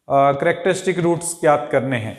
Characteristic roots ज्ञात करने हैं।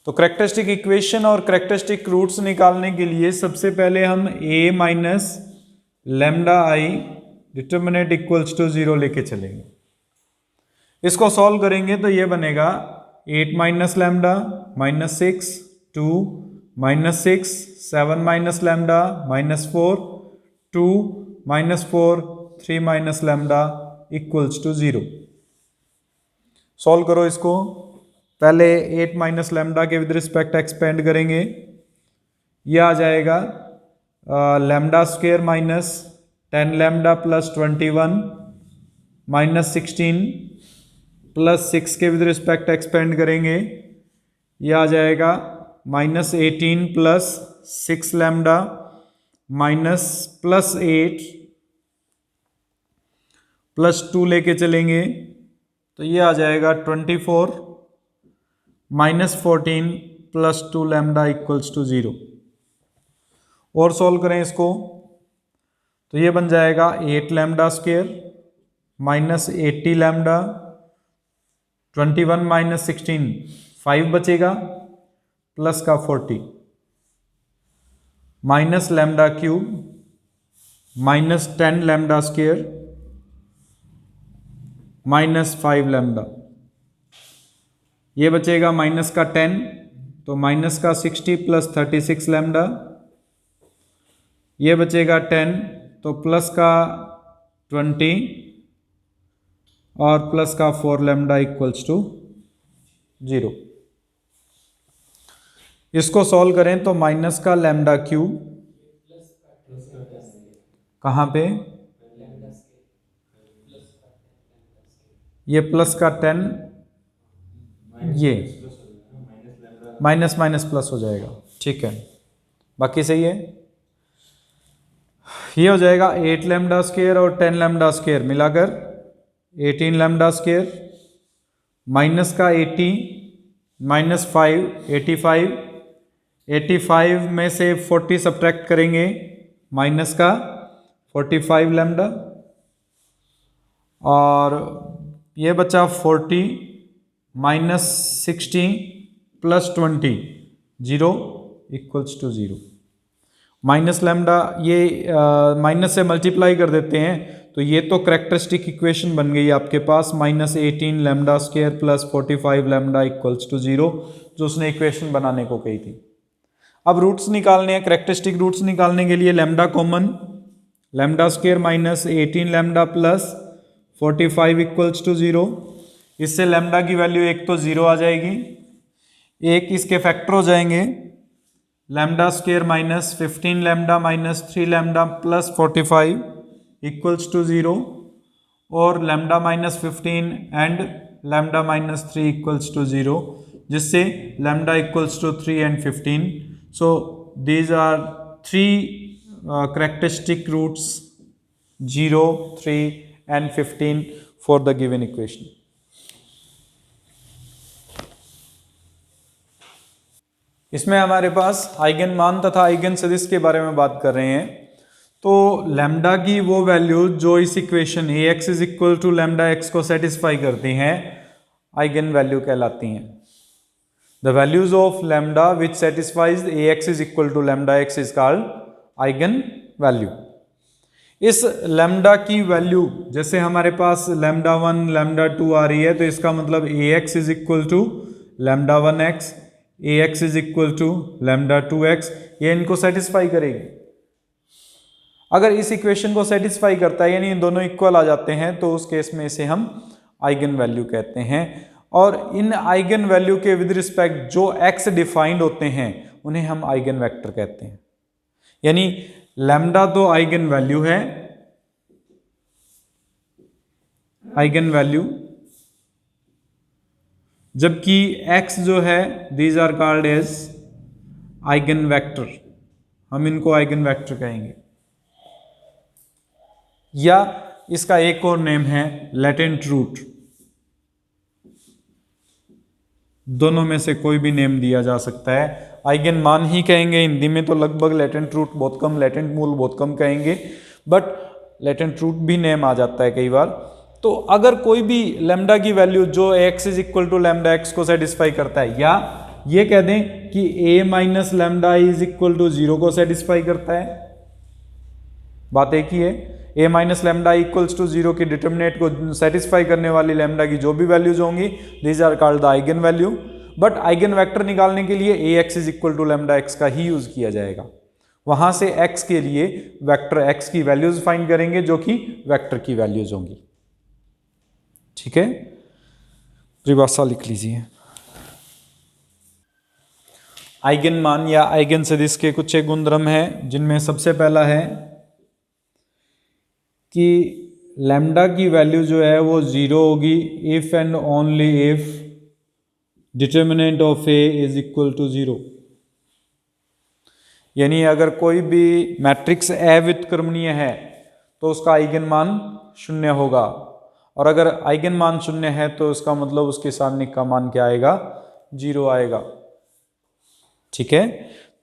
तो करैक्टरिस्टिक इक्वेशन और करैक्टरिस्टिक रूट्स निकालने के लिए सबसे पहले हम a minus lambda I determinant equals to 0 लेके चलेंगे। इसको सॉल्व करेंगे तो ये बनेगा 8 minus lambda minus 6 2 minus 6 7 minus lambda minus 4 2 minus 4 3 minus lambda equals to 0। Solve करो इसको। पहले 8 माइनस लैम्डा के विद रिस्पेक्ट एक्सपेंड करेंगे, ये आ जाएगा lambda square minus 10 lambda plus 21 minus 16 plus 6 के विद रिस्पेक्ट एक्सपेंड करेंगे, ये आ जाएगा minus 18 plus 6 lambda minus plus 8 plus 2 लेके चलेंगे तो ये आ जाएगा 24 minus 14 plus 2 lambda equals to 0। और सॉल्व करें इसको तो ये बन जाएगा 8 lambda square minus 80 lambda 21 minus 16 5 बचेगा प्लस का 40 minus lambda cube minus 10 lambda square minus 5 lambda, ये बचेगा माइनस का 10 तो माइनस का 60 प्लस 36 लैम्डा, ये बचेगा 10 तो प्लस का 20 और प्लस का 4 लैम्डा इक्वल्स टू 0। इसको सॉल्व करें तो माइनस का लैम्डा क्यूब कहाँ पे, ये प्लस का 10 ये माइनस माइनस प्लस हो जाएगा, ठीक है बाकी सही है। ये हो जाएगा 8 लैम्डा स्क्वेयर और 10 लैम्डा स्क्वेयर मिलाकर 18 लैम्डा स्क्वेयर माइनस का 80 माइनस 5 85 में से 40 सब्ट्रैक्ट करेंगे माइनस का 45 लैम्डा और ये बचा 40 minus 60 plus 20 0 equals to 0। Minus lambda ये माइनस से मल्टीप्लाई कर देते हैं तो ये तो करैक्टरिस्टिक इक्वेशन बन गई आपके पास minus 18 lambda square plus 45 lambda equals to 0 जो उसने इक्वेशन बनाने को कही थी। अब रूट्स निकालने हैं, करैक्टरिस्टिक रूट्स निकालने के लिए lambda common, lambda square minus 18 lambda plus 45 equals to 0। इससे लैम्डा की वैल्यू एक तो 0 आ जाएगी, एक इसके फैक्टर हो जाएंगे lambda square minus 15 lambda minus 3 lambda plus 45 equals to 0 और lambda minus 15 and lambda minus 3 equals to 0 जिससे lambda equals to 3 and 15। So these are 3 characteristic roots 0, 3 and 15 for the given equation. इसमें हमारे पास eigen मान तथा eigen सदिश के बारे में बात कर रहे हैं। तो लैम्डा की वो वैल्यू जो इस equation ax is equal to lambda x को सेटिस्फाई करती हैं आइगन वैल्यू कहलाती हैं। The values of lambda which satisfies ax is equal to lambda x is called eigen value. इस लैम्डा की वैल्यू जैसे हमारे पास लैम्डा 1 लैम्डा 2 आ रही है तो इसका मतलब ax is equal to lambda 1x, ax is equal to lambda 2x, ये इनको सेटिस्फाई करेगी। अगर इस इक्वेशन को सेटिस्फाई करता है यानी इन दोनों इक्वल आ जाते हैं तो उस केस में इसे हम आइगन वैल्यू कहते हैं। और इन आइगन वैल्यू के विद रिस्पेक्ट जो x डिफाइंड होते हैं उन्हें हम आइगन वेक्टर कहते हैं। यानी लैम्डा तो आइगन वैल्यू है, आइगन वैल्यू, जबकि x जो है these are called as eigen vector, हम इनको आइगन वेक्टर कहेंगे। या इसका एक और नेम है लेटेंट रूट, दोनों में से कोई भी नेम दिया जा सकता है। आइगन मान ही कहेंगे हिंदी में तो लगभग लेटेंट रूट बहुत कम, लेटेंट मूल बहुत कम कहेंगे, बट लेटेंट रूट भी नेम आ जाता है कई बार। तो अगर कोई भी लैम्डा की वैल्यू जो x is equal to lambda x को सेटिस्फाई करता है, या ये कह दें कि a minus lambda is equal to 0 को सेटिस्फाई करता है, बात एक ही है। a minus lambda equals to 0 की डिटर्मिनेंट को सेटिस्फाई करने वाली लैम्डा की जो भी वैल्यूज होंगी, these are called the eigen value. But eigen vector निकालने के लिए ax is equal to lambda x का ही यूज किया जाएगा। वहां से x के लिए वेक्टर x की वैल्यूज फाइंड करेंगे जो कि वेक्टर की वैल्यूज होंगी। ठीक है, परिभाषा लिख लीजिए। आइगन मान या आइगन सदिश के कुछ एक गुणधर्म है, जिनमें सबसे पहला है कि लैम्डा की वैल्यू जो है वो 0 होगी if and only if determinant of A is equal to 0। यानी अगर कोई भी मैट्रिक्स अव्युत्क्रमणीय है तो उसका आइगन मान 0 होगा, और अगर आइगन मान 0 है तो उसका मतलब उसके सामने का मान क्या आएगा, 0 आएगा। ठीक है,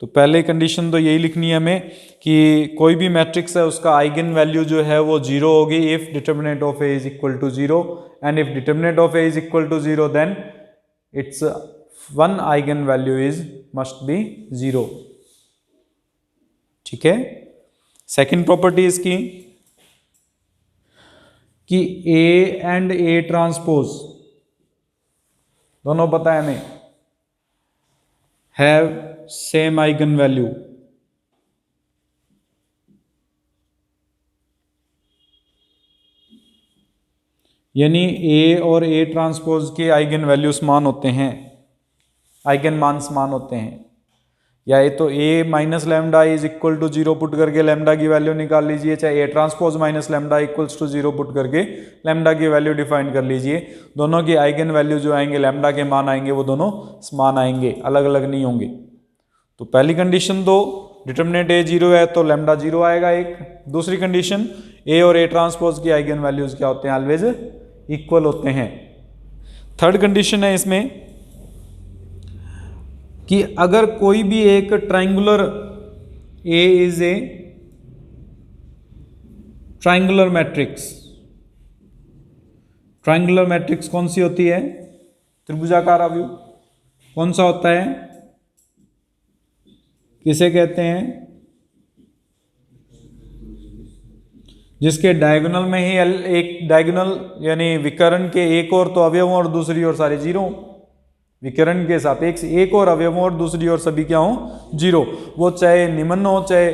तो पहले कंडीशन तो यही लिखनी है हमें कि कोई भी मैट्रिक्स है उसका आइगन वैल्यू जो है वो 0 होगी if determinant of A is equal to 0, and if determinant of A is equal to 0 then its one eigen value is must be 0। ठीक है, सेकंड प्रॉपर्टी इसकी कि ए एंड ए ट्रांसपोज दोनों पता है हमें हैव सेम आइगन वैल्यू। यानी ए और ए ट्रांसपोज के आइगन वैल्यू समान होते हैं, आइगन मान समान होते हैं। या ये तो A minus lambda is equal to 0 put करके लैम्डा की वैल्यू निकाल लीजिए, चाहे A transpose minus lambda equals to 0 put करके लैम्डा की वैल्यू डिफाइन कर लीजिए। दोनों की आइगन वैल्यू जो आएंगे, लैम्डा के मान आएंगे, वो दोनों समान आएंगे, अलग अलग नहीं होंगे। तो पहली कंडीशन तो डिटर्मिनेंट ए 0 है तो लैम्डा 0 आएगा एक। दूसरी कंडीशन ए और ए ट्रांसपोज की आइगन वैल्यूज क्या होते हैं, ऑलवेज इक्वल होते हैं। थर्ड कंडीशन है इसमें कि अगर कोई भी एक triangular A is a triangular matrix, triangular matrix कौन सी होती है, त्रिभुजाकार अवयव कौन सा होता है, किसे कहते हैं, जिसके डायगोनल में ही एक डायगोनल यानी विकर्ण के एक और तो अवयवों और दूसरी ओर सारे जीरो, विकर्ण के सापेक्ष एक और अवयवों और दूसरी ओर सभी क्या हो, जीरो। वो चाहे निम्न हो चाहे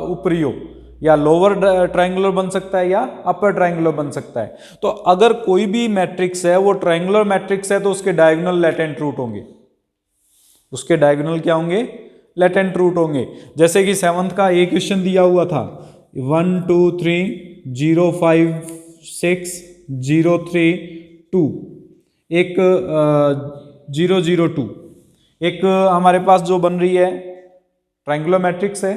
ऊपरी हो, या लोअर ट्रायंगुलर बन सकता है या अपर ट्रायंगुलर बन सकता है। तो अगर कोई भी मैट्रिक्स है वो ट्रायंगुलर मैट्रिक्स है तो उसके डायगोनल लेटेंट रूट होंगे, उसके डायगोनल क्या होंगे, लेटेंट रूट होंगे। जैसे कि 7th का एक क्वेश्चन दिया हुआ था 1 2 3 0 5 6 0 3 2, एक 0 0 2 एक हमारे पास जो बन रही है ट्रायंगुलर मैट्रिक्स है।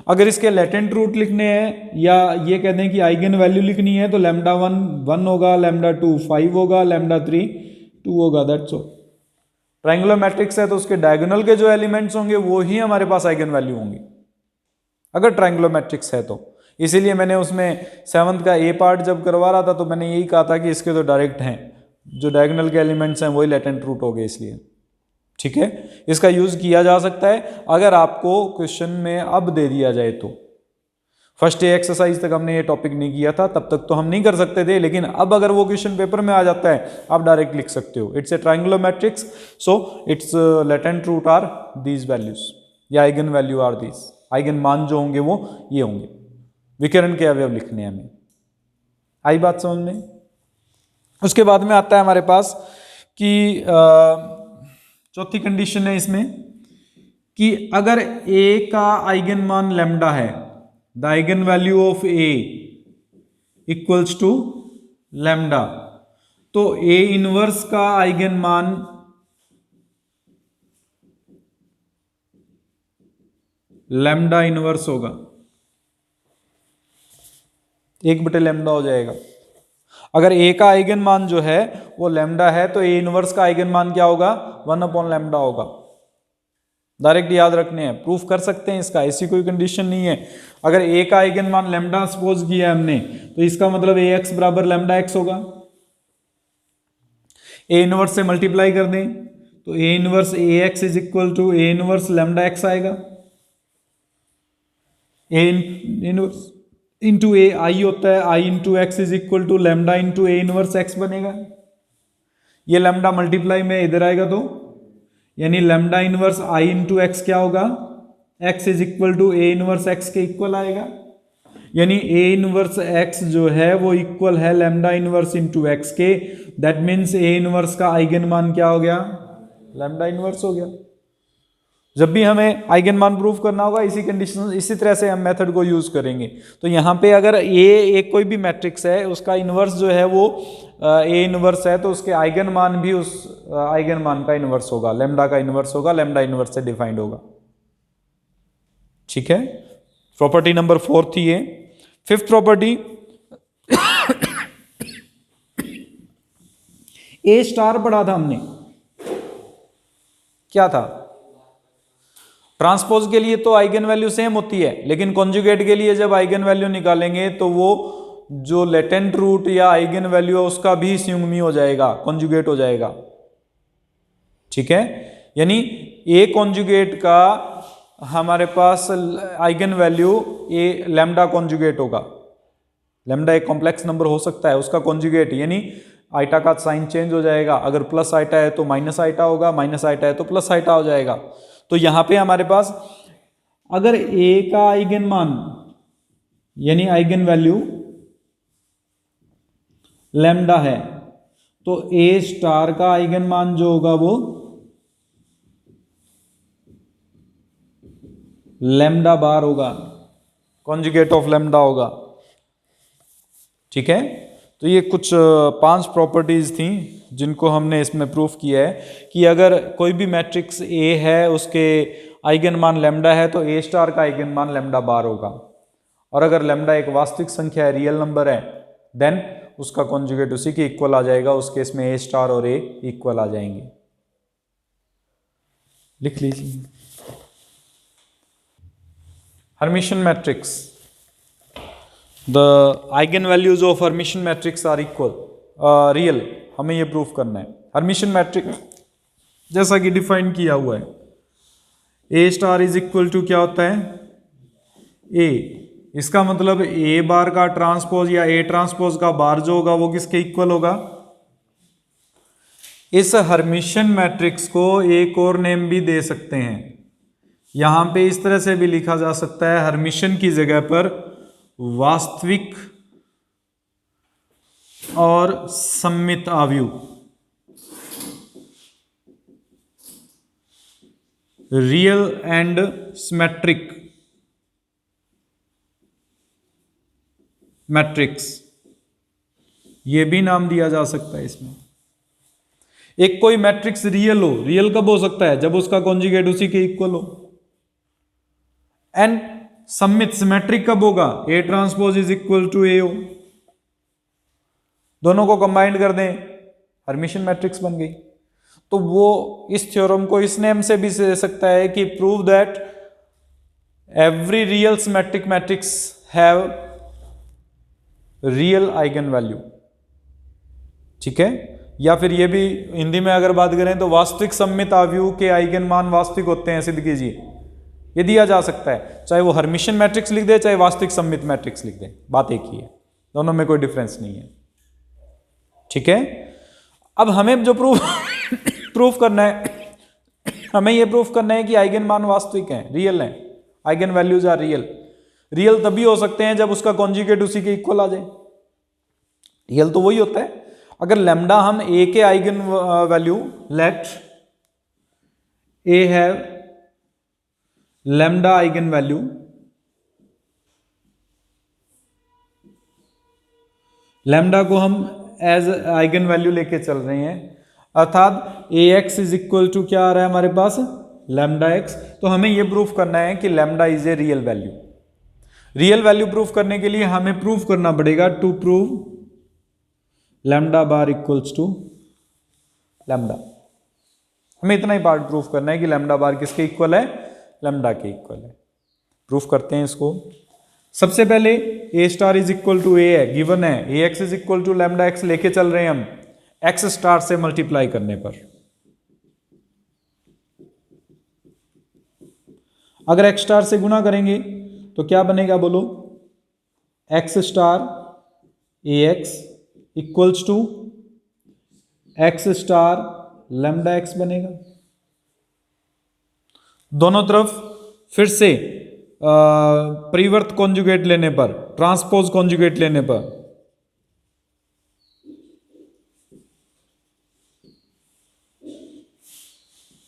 अगर इसके लेटेंट रूट लिखने हैं या ये कह दें कि आइगन वैल्यू लिखनी है तो लैम्डा 1 1 होगा, लैम्डा 2 5 होगा, लैम्डा 3 2 होगा, दैट्स ऑल। ट्रायंगुलर मैट्रिक्स है तो उसके डायगोनल के जो एलिमेंट्स होंगे वो ही हमारे पास आइगन वैल्यू होंगे अगर ट्रायंगुलर मैट्रिक्स है तो। इसीलिए मैंने उसमें 7th का ए पार्ट जब करवा रहा था तो मैंने यही कहा था कि इसके तो डायरेक्ट हैं, जो डायगोनल के एलिमेंट्स हैं वही लेटेंट रूट हो गए इसलिए। ठीक है, इसका यूज किया जा सकता है अगर आपको क्वेश्चन में अब दे दिया जाए तो। फर्स्ट डे एक्सरसाइज तक हमने ये टॉपिक नहीं किया था, तब तक तो हम नहीं कर सकते थे, लेकिन अब अगर वो क्वेश्चन पेपर में आ जाता है आप डायरेक्ट लिख सकते हो, it's a triangular matrix so its latent root are these values या eigen value are these, eigen मान जो होंगे वो ये होंगे। विकर्ण के अवयव लिखने हैं हमें, आई बात समझ में। उसके बाद में आता है हमारे पास कि चौथी कंडीशन है इसमें कि अगर a का आइगन मान लैम्डा है, the eigen value of a equals to lambda, तो a इनवर्स का आइगन मान लैम्डा इनवर्स होगा, 1/लैम्डा हो जाएगा। अगर a का आइगन मान जो है वो लैम्डा है तो a इनवर्स का आइगन मान क्या होगा, 1/लैम्डा होगा। डायरेक्ट याद रखने हैं, प्रूफ कर सकते हैं इसका, ऐसी कोई कंडीशन नहीं है। अगर ए का आइगन मान लैम्डा सपोज किया हमने, तो इसका मतलब ए एक्स बराबर लैम्डा एक्स होगा। ए इनवर्स से मल्टीप्लाई कर दें तो A inverse A x is equal to A inverse lambda X आएगा। A inverse into A I होता है, I into X is equal to lambda into A inverse X बनेगा। ये लैम्डा मल्टीप्लाई में इधर आएगा तो यानी lambda inverse I into X क्या होगा, X is equal to A inverse x के इक्वल आएगा। यानी ए इनवर्स एक्स जो है वो इक्वल है लैम्डा इनवर्स इंटू एक्स के। दैट मीन्स ए इनवर्स का आइगन मान क्या हो गया, लैम्डा इनवर्स हो गया। जब भी हमें आइगन मान प्रूफ करना होगा इसी कंडीशन, इसी तरह से हम मेथड को यूज करेंगे। तो यहाँ पे अगर ए एक कोई भी मैट्रिक्स है, उसका इनवर्स जो है वो ए इनवर्स है, तो उसके आइगन मान भी उस आइगन मान का इनवर्स होगा, लैम्डा का इनवर्स होगा, लैम्डा इनवर्स से डिफाइंड होगा। ठीक है, प्रॉपर्टी नंबर 4 थी ये। फिफ्थ प्रॉपर्टी, ए स्टार पढ़ा था हमने, क्या था, ट्रांसपोज के लिए तो आइगन वैल्यू सेम होती है, लेकिन कॉन्जुगेट के लिए जब आइगन वैल्यू निकालेंगे तो वो जो लेटेंट रूट या आइगन वैल्यू है उसका भी स्यूमी हो जाएगा, कॉन्जुगेट हो जाएगा। ठीक है, यानी ए कॉन्जुगेट का हमारे पास आइगन वैल्यू ए लैम्डा कॉन्जुगेट होगा। लैम्डा एक कॉम्प्लेक्स नंबर हो सकता है, उसका कॉन्जुगेट यानी आइटा का साइन चेंज हो जाएगा। अगर प्लस आइटा है तो माइनस आइटा होगा, माइनस आइटा है तो प्लस आइटा हो जाएगा। तो यहां पे हमारे पास अगर ए का आइगन मान यानी आइगन वैल्यू लैम्डा है तो ए स्टार का आइगन मान जो होगा वो लैम्डा बार होगा, कॉन्जुगेट ऑफ लैम्डा होगा। ठीक है, तो ये कुछ 5 प्रॉपर्टीज थी जिनको हमने इसमें प्रूफ किया है कि अगर कोई भी मैट्रिक्स ए है उसके आइगन मान लैम्डा है तो ए स्टार का आइगन मान लैम्डा बार होगा। और अगर लैम्डा एक वास्तविक संख्या है, रियल नंबर है, देन उसका कॉन्जुगेट उसी के इक्वल आ जाएगा। उस केस में ए स्टार और ए इक्वल आ जाएंगे। लिख लीजिए, Hermitian matrix, the eigen values of Hermitian matrix are equal, real, हमें ये प्रूफ करना है। हर्मिशियन मैट्रिक्स जैसा कि डिफाइन किया हुआ है, ए स्टार इज इक्वल टू क्या होता है, ए, इसका मतलब ए बार का ट्रांसपोज या ए ट्रांसपोज का बार जो होगा वो किसके इक्वल होगा। इस हर्मिशियन मैट्रिक्स को एक और नेम भी दे सकते हैं, यहां पे इस तरह से भी लिखा जा सकता है, हर्मिशियन की जगह पर वास्तविक और सम्मित आव्यूह, रियल एंड सिमेट्रिक मैट्रिक्स, ये भी नाम दिया जा सकता है इसमें। एक कोई मैट्रिक्स रियल हो, रियल कब हो सकता है, जब उसका कॉन्जुगेट उसी के इक्वल हो। एंड सम्मित सिमेट्रिक कब होगा, A transpose is equal to A हो। दोनों को कंबाइंड कर दें, हर्मिशियन मैट्रिक्स बन गई। तो वो इस थ्योरम को इस नेम से भी दे सकता है कि prove that every real symmetric matrix have real eigen value. ठीक है, या फिर ये भी हिंदी में अगर बात करें तो वास्तविक सम्मित आव्यूह के आइगन मान वास्तविक होते हैं, सिद्ध कीजिए, ये दिया जा सकता है। चाहे वो हर्मिशियन मैट्रिक्स लिख दे, चाहे वास्तविक सम्मित मैट्रिक्स लिख दे, बात एक ही है, दोनों में कोई डिफरेंस नहीं है। ठीक है, अब हमें जो प्रूफ करना है, हमें ये प्रूफ करना है कि आइगन मान वास्तविक हैं, रियल हैं, eigen values are real. Real तभी हो सकते हैं जब उसका कॉन्जुगेट उसी के इक्वल आ जाए। रियल तो वही होता है अगर लैम्डा हम ए के eigen value, let A have lambda eigen value, lambda को हम एज आइगन वैल्यू लेके चल रहे हैं, अर्थात ए एक्स इज इक्वल टू क्या आ रहा है हमारे पास, लैम्डा एक्स। तो हमें यह प्रूफ करना है कि lambda is a real value. Real value proof करने के लिए हमें प्रूफ करना पड़ेगा, to prove lambda bar equals to lambda. हमें इतना ही पार्ट प्रूफ करना है कि लैम्डा बार किसके इक्वल है, लैम्डा के इक्वल है। प्रूफ करते हैं इसको। सबसे पहले A star is equal to A है, गिवन है, A x is equal to lambda X लेके चल रहे हैं हम एक्स स्टार से मल्टीप्लाई करने पर। अगर एक्स स्टार से गुना करेंगे तो क्या बनेगा बोलो, x star A x equals to x star lambda x बनेगा। दोनों तरफ फिर से परिवर्त कॉन्जुगेट लेने पर, ट्रांसपोज कॉन्जुगेट लेने पर,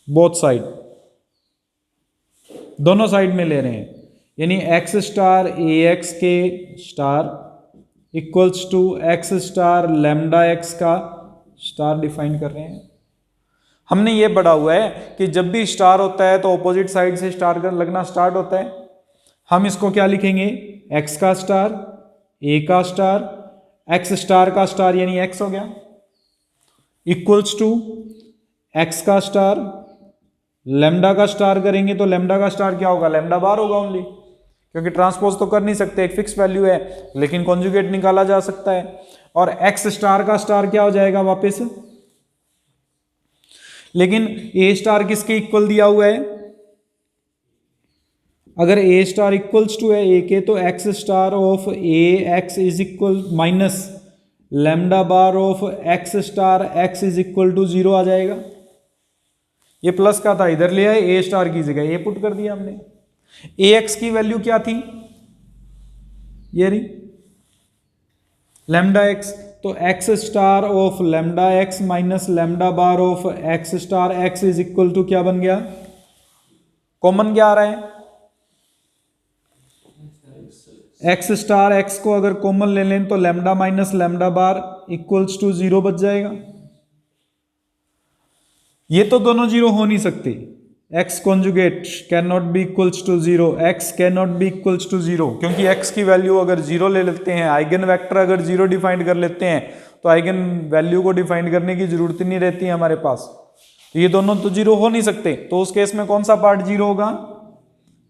बोथ साइड, दोनों साइड में ले रहे हैं, यानी एक्स स्टार ए एक्स के star equals to x star lambda x का स्टार डिफाइन कर रहे हैं। हमने ये पढ़ा हुआ है कि जब भी स्टार होता है तो ऑपोजिट साइड से स्टार का लगना स्टार्ट होता है। हम इसको क्या लिखेंगे, एक्स का स्टार, ए का स्टार, एक्स स्टार का स्टार यानी एक्स हो गया, इक्वल्स टू एक्स का स्टार, लैम्डा का स्टार करेंगे तो लैम्डा का स्टार क्या होगा, लैम्डा बार होगा ओनली, क्योंकि ट्रांसपोज तो कर नहीं सकते, एक फिक्स वैल्यू है, लेकिन कॉन्जुगेट निकाला जा सकता है। और एक्स स्टार का स्टार क्या हो जाएगा वापस, लेकिन ए स्टार किसके इक्वल दिया हुआ है, अगर ए स्टार इक्वल्स टू है ए के, तो x star of A x is equal minus lambda bar of x star x is equal to 0 आ जाएगा। ये प्लस का था, इधर ले आए, ए स्टार की जगह ए पुट कर दिया हमने। ए एक्स की वैल्यू क्या थी, ये रही लैम्डा एक्स, तो x star of lambda x minus lambda bar of x star x is equal to क्या बन गया, कॉमन क्या आ रहा है, एक्स स्टार एक्स को अगर कॉमन ले लें तो lambda minus lambda bar equals to 0 बच जाएगा। ये तो दोनों 0 हो नहीं सकते, x conjugate can not be equals to 0, x can not be equals to 0, क्योंकि एक्स की वैल्यू अगर 0 ले लेते हैं, आइगन वेक्टर अगर 0 डिफाइन कर लेते हैं तो आइगन वैल्यू को डिफाइन करने की जरूरत ही नहीं रहती है हमारे पास। तो ये दोनों तो 0 हो नहीं सकते, तो उस केस में कौन सा पार्ट 0 होगा,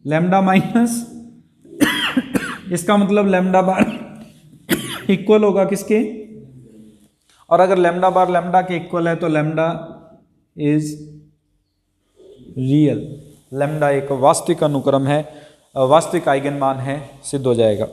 लैम्डा माइनस इसका मतलब लैम्डा बार इक्वल होगा किसके, और अगर लैम्डा बार लैम्डा के इक्वल है तो लैम्डा इज रियल, लैम्डा एक वास्तविक अनुक्रम है, वास्तविक आइगन मान है, सिद्ध हो जाएगा।